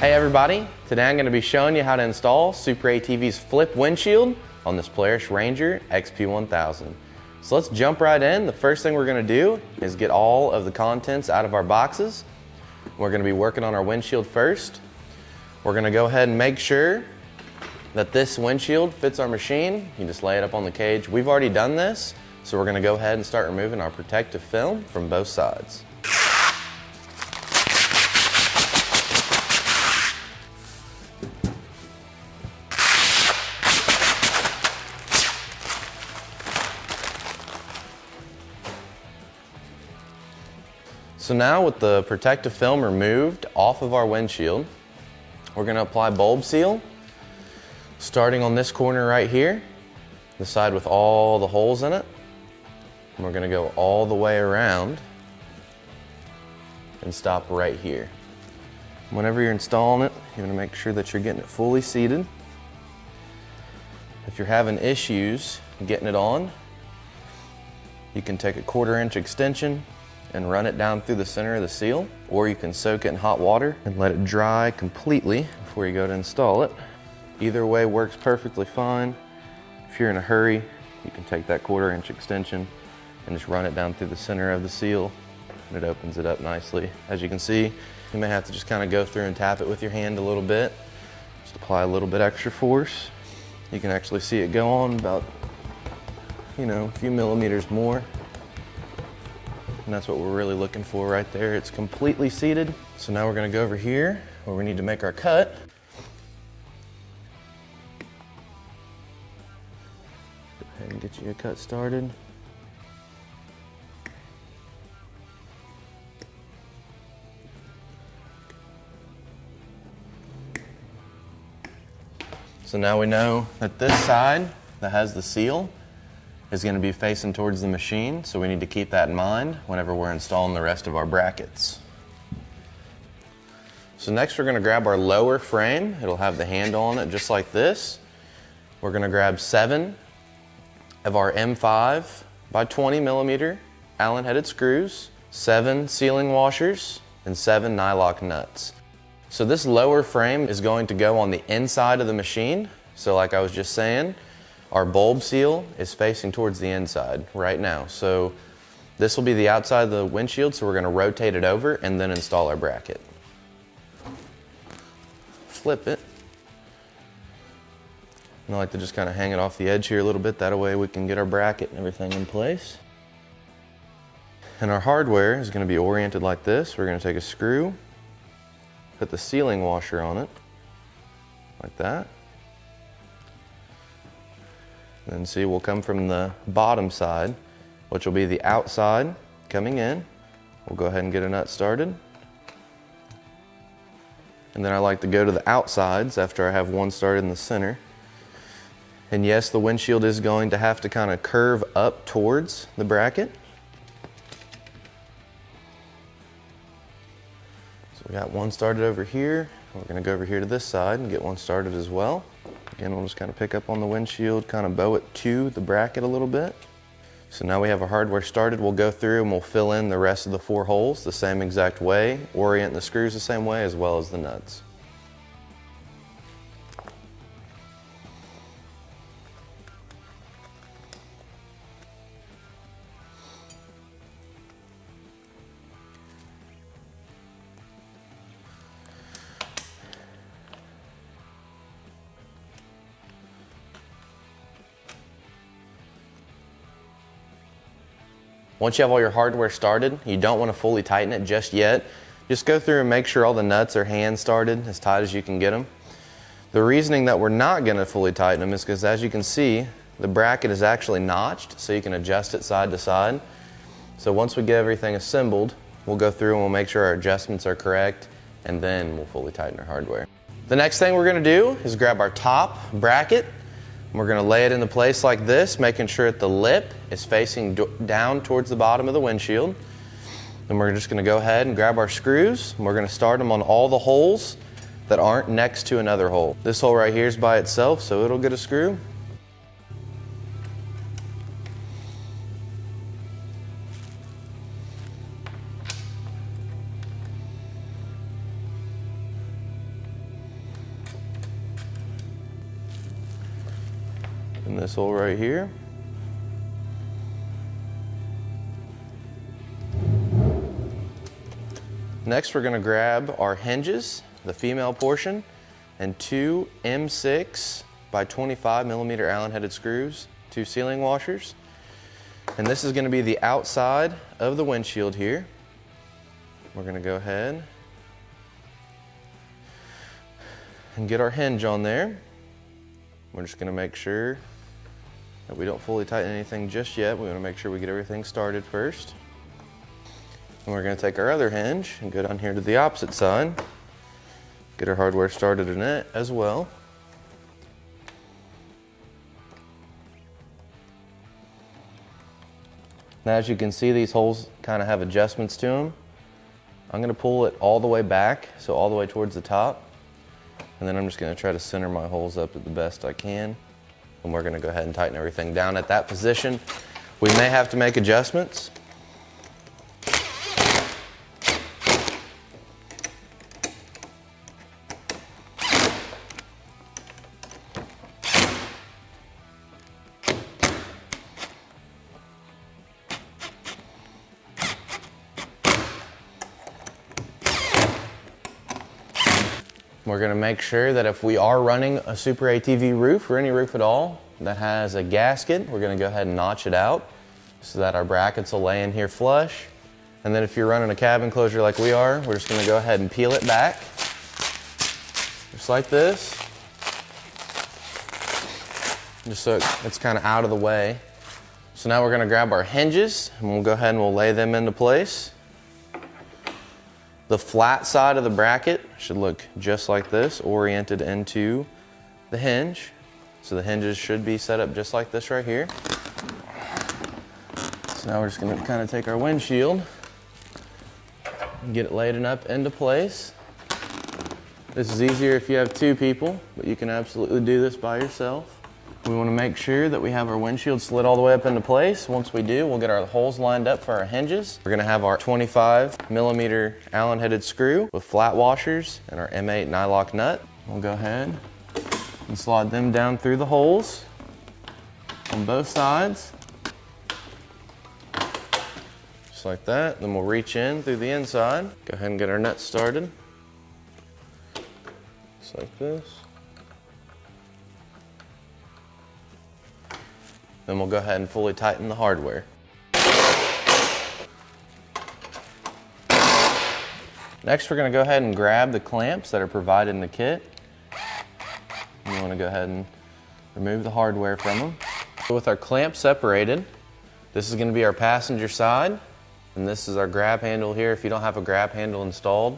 Hey everybody, today I'm going to be showing you how to install SuperATV's Flip Windshield on this Polaris Ranger XP 1000. So let's jump right in. The first thing we're going to do is get all of the contents out of our boxes. We're going to be working on our windshield first. We're going to go ahead and make sure that this windshield fits our machine. You just lay it up on the cage. We've already done this, so we're going to go ahead and start removing our protective film from both sides. So now with the protective film removed off of our windshield, we're going to apply bulb seal, starting on this corner right here, the side with all the holes in it. And we're going to go all the way around and stop right here. Whenever you're installing it, you're going to make sure that you're getting it fully seated. If you're having issues getting it on, you can take a 1/4 inch extension and run it down through the center of the seal, or you can soak it in hot water and let it dry completely before you go to install it. Either way works perfectly fine. If you're in a hurry, you can take that 1/4 inch extension and just run it down through the center of the seal, and it opens it up nicely. As you can see, you may have to just kind of go through and tap it with your hand a little bit. Just apply a little bit extra force. You can actually see it go on about, a few millimeters more. And that's what we're really looking for right there. It's completely seated. So now we're going to go over here where we need to make our cut. Go ahead and get you a cut started. So now we know that this side that has the seal is going to be facing towards the machine, so we need to keep that in mind whenever we're installing the rest of our brackets. So next we're going to grab our lower frame. It'll have the handle on it just like this. We're going to grab 7 of our M5 by 20 millimeter Allen headed screws, 7 sealing washers, and 7 nylock nuts. So this lower frame is going to go on the inside of the machine. So like I was just saying, our bulb seal is facing towards the inside right now. So this will be the outside of the windshield, so we're going to rotate it over and then install our bracket. Flip it. And I like to just kind of hang it off the edge here a little bit, that way we can get our bracket and everything in place. And our hardware is going to be oriented like this. We're going to take a screw, put the sealing washer on it, like that. Then see, we'll come from the bottom side, which will be the outside coming in. We'll go ahead and get a nut started. And then I like to go to the outsides after I have one started in the center. And yes, the windshield is going to have to kind of curve up towards the bracket. So we got one started over here. We're going to go over here to this side and get one started as well. Again, we'll just kind of pick up on the windshield, kind of bow it to the bracket a little bit. So now we have our hardware started. We'll go through and we'll fill in the rest of the 4 holes the same exact way, orient the screws the same way as well as the nuts. Once you have all your hardware started, you don't want to fully tighten it just yet. Just go through and make sure all the nuts are hand started as tight as you can get them. The reasoning that we're not going to fully tighten them is because, as you can see, the bracket is actually notched, so you can adjust it side to side. So once we get everything assembled, we'll go through and we'll make sure our adjustments are correct, and then we'll fully tighten our hardware. The next thing we're going to do is grab our top bracket. We're going to lay it into place like this, making sure that the lip is facing down towards the bottom of the windshield. Then we're just going to go ahead and grab our screws, and we're going to start them on all the holes that aren't next to another hole. This hole right here is by itself, so it'll get a screw. in this hole right here. Next, we're going to grab our hinges, the female portion, and two M6 by 25 millimeter Allen headed screws, two sealing washers. And this is going to be the outside of the windshield here. We're going to go ahead and get our hinge on there. We're just going to make sure that we don't fully tighten anything just yet. We want to make sure we get everything started first. And we're going to take our other hinge and go down here to the opposite side. Get our hardware started in it as well. Now, as you can see, these holes kind of have adjustments to them. I'm going to pull it all the way back, so all the way towards the top. And then I'm just going to try to center my holes up the best I can. And we're going to go ahead and tighten everything down at that position. We may have to make adjustments. We're going to make sure that if we are running a SuperATV roof or any roof at all that has a gasket, we're going to go ahead and notch it out so that our brackets will lay in here flush. And then if you're running a cab enclosure like we are, we're just going to go ahead and peel it back, just like this, just so it's kind of out of the way. So now we're going to grab our hinges and we'll go ahead and we'll lay them into place. The flat side of the bracket should look just like this, oriented into the hinge. So the hinges should be set up just like this right here. So now we're just going to kind of take our windshield and get it laid up into place. This is easier if you have two people, but you can absolutely do this by yourself. We want to make sure that we have our windshield slid all the way up into place. Once we do, we'll get our holes lined up for our hinges. We're going to have our 25 millimeter Allen headed screw with flat washers and our M8 nylock nut. We'll go ahead and slide them down through the holes on both sides. Just like that. Then we'll reach in through the inside. Go ahead and get our nut started. Just like this. Then we'll go ahead and fully tighten the hardware. Next, we're going to go ahead and grab the clamps that are provided in the kit. You want to go ahead and remove the hardware from them. So with our clamps separated, this is going to be our passenger side, and this is our grab handle here. If you don't have a grab handle installed,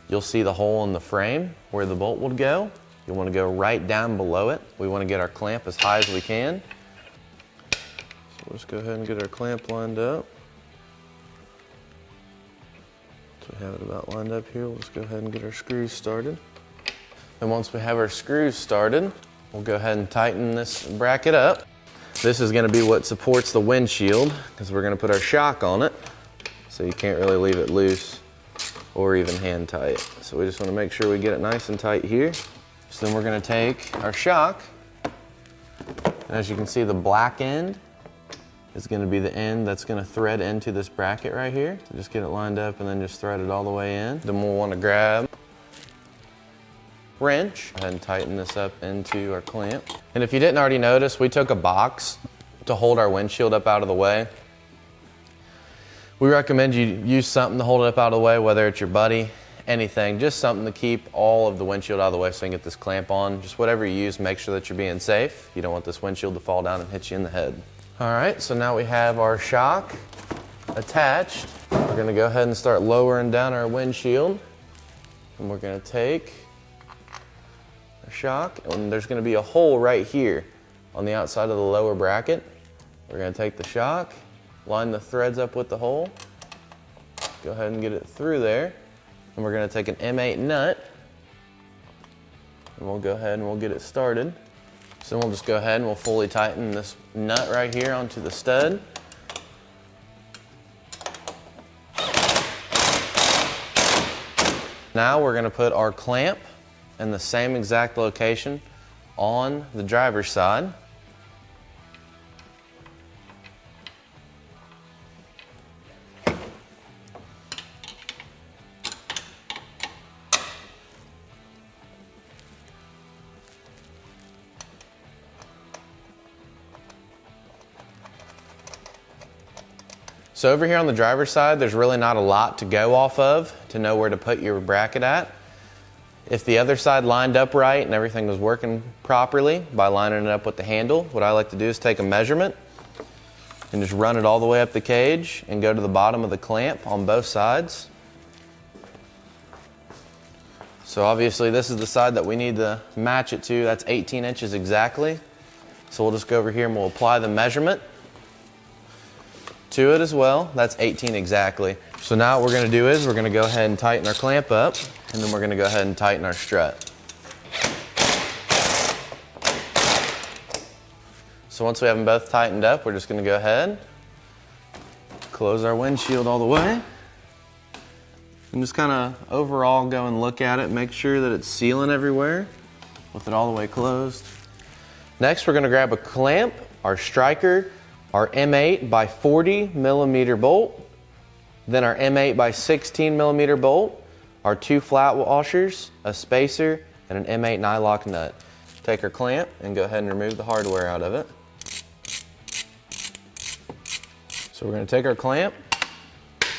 you'll see the hole in the frame where the bolt would go. You'll want to go right down below it. We want to get our clamp as high as we can. We'll just go ahead and get our clamp lined up. So we have it about lined up here. We'll just go ahead and get our screws started. And once we have our screws started, we'll go ahead and tighten this bracket up. This is going to be what supports the windshield because we're going to put our shock on it. So you can't really leave it loose or even hand tight. So we just want to make sure we get it nice and tight here. So then we're going to take our shock. And as you can see, the black end is going to be the end that's going to thread into this bracket right here. So just get it lined up and then just thread it all the way in. Then we'll want to grab wrench. Go ahead and tighten this up into our clamp. And if you didn't already notice, we took a box to hold our windshield up out of the way. We recommend you use something to hold it up out of the way, whether it's your buddy, anything, just something to keep all of the windshield out of the way so you can get this clamp on. Just whatever you use, make sure that you're being safe. You don't want this windshield to fall down and hit you in the head. All right, so now we have our shock attached. We're gonna go ahead and start lowering down our windshield. And we're gonna take our shock, and there's gonna be a hole right here on the outside of the lower bracket. We're gonna take the shock, line the threads up with the hole, go ahead and get it through there. And we're gonna take an M8 nut, and we'll go ahead and we'll get it started. So we'll just go ahead and we'll fully tighten this nut right here onto the stud. Now we're going to put our clamp in the same exact location on the driver's side. So over here on the driver's side, there's really not a lot to go off of to know where to put your bracket at. If the other side lined up right and everything was working properly by lining it up with the handle, what I like to do is take a measurement and just run it all the way up the cage and go to the bottom of the clamp on both sides. So obviously this is the side that we need to match it to. That's 18 inches exactly. So we'll just go over here and we'll apply the measurement to it as well. That's 18 exactly. So now what we're gonna do is we're gonna go ahead and tighten our clamp up, and then we're gonna go ahead and tighten our strut. So once we have them both tightened up, we're just gonna go ahead, close our windshield all the way, and just kind of overall go and look at it, make sure that it's sealing everywhere with it all the way closed. Next, we're gonna grab a clamp, our striker, our M8 by 40 millimeter bolt, then our M8 by 16 millimeter bolt, our 2 flat washers, a spacer, and an M8 nylock nut. Take our clamp and go ahead and remove the hardware out of it. So we're gonna take our clamp,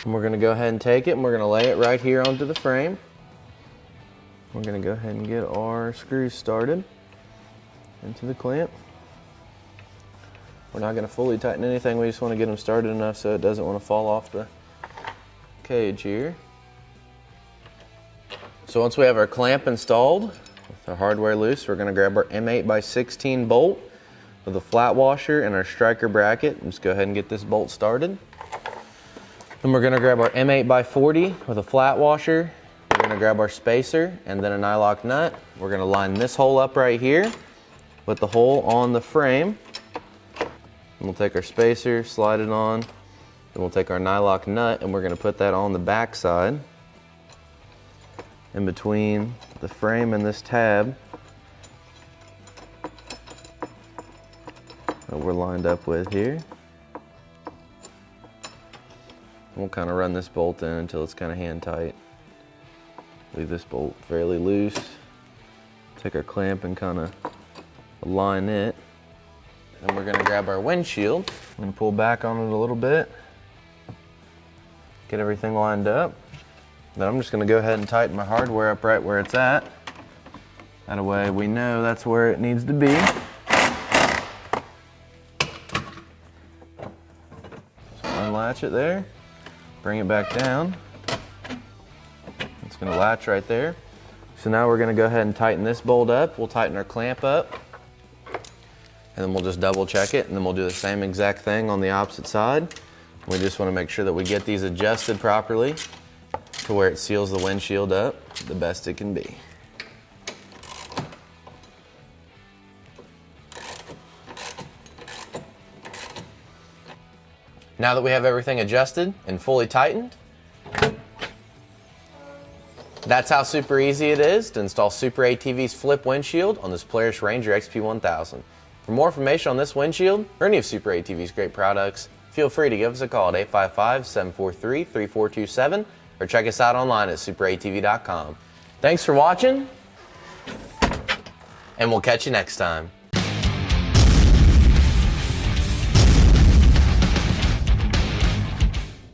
and we're gonna go ahead and take it, and we're gonna lay it right here onto the frame. We're gonna go ahead and get our screws started into the clamp. We're not gonna fully tighten anything, we just wanna get them started enough so it doesn't wanna fall off the cage here. So once we have our clamp installed, with our hardware loose, we're gonna grab our M8 by 16 bolt with a flat washer and our striker bracket, and just go ahead and get this bolt started. Then we're gonna grab our M8 by 40 with a flat washer. We're gonna grab our spacer and then a nylock nut. We're gonna line this hole up right here with the hole on the frame. And we'll take our spacer, slide it on, then we'll take our nylock nut and we're gonna put that on the back side in between the frame and this tab that we're lined up with here. We'll kind of run this bolt in until it's kind of hand tight. Leave this bolt fairly loose. Take our clamp and kind of align it. Then we're gonna grab our windshield and pull back on it a little bit. Get everything lined up. Then I'm just gonna go ahead and tighten my hardware up right where it's at. That way we know that's where it needs to be. So unlatch it there, bring it back down. It's gonna latch right there. So now we're gonna go ahead and tighten this bolt up. We'll tighten our clamp up. And then we'll just double check it, and then we'll do the same exact thing on the opposite side. We just want to make sure that we get these adjusted properly to where it seals the windshield up the best it can be. Now that we have everything adjusted and fully tightened, that's how super easy it is to install SuperATV's Flip Windshield on this Polaris Ranger XP 1000. For more information on this windshield or any of SuperATV's great products, feel free to give us a call at 855-743-3427 or check us out online at superatv.com. Thanks for watching, and we'll catch you next time.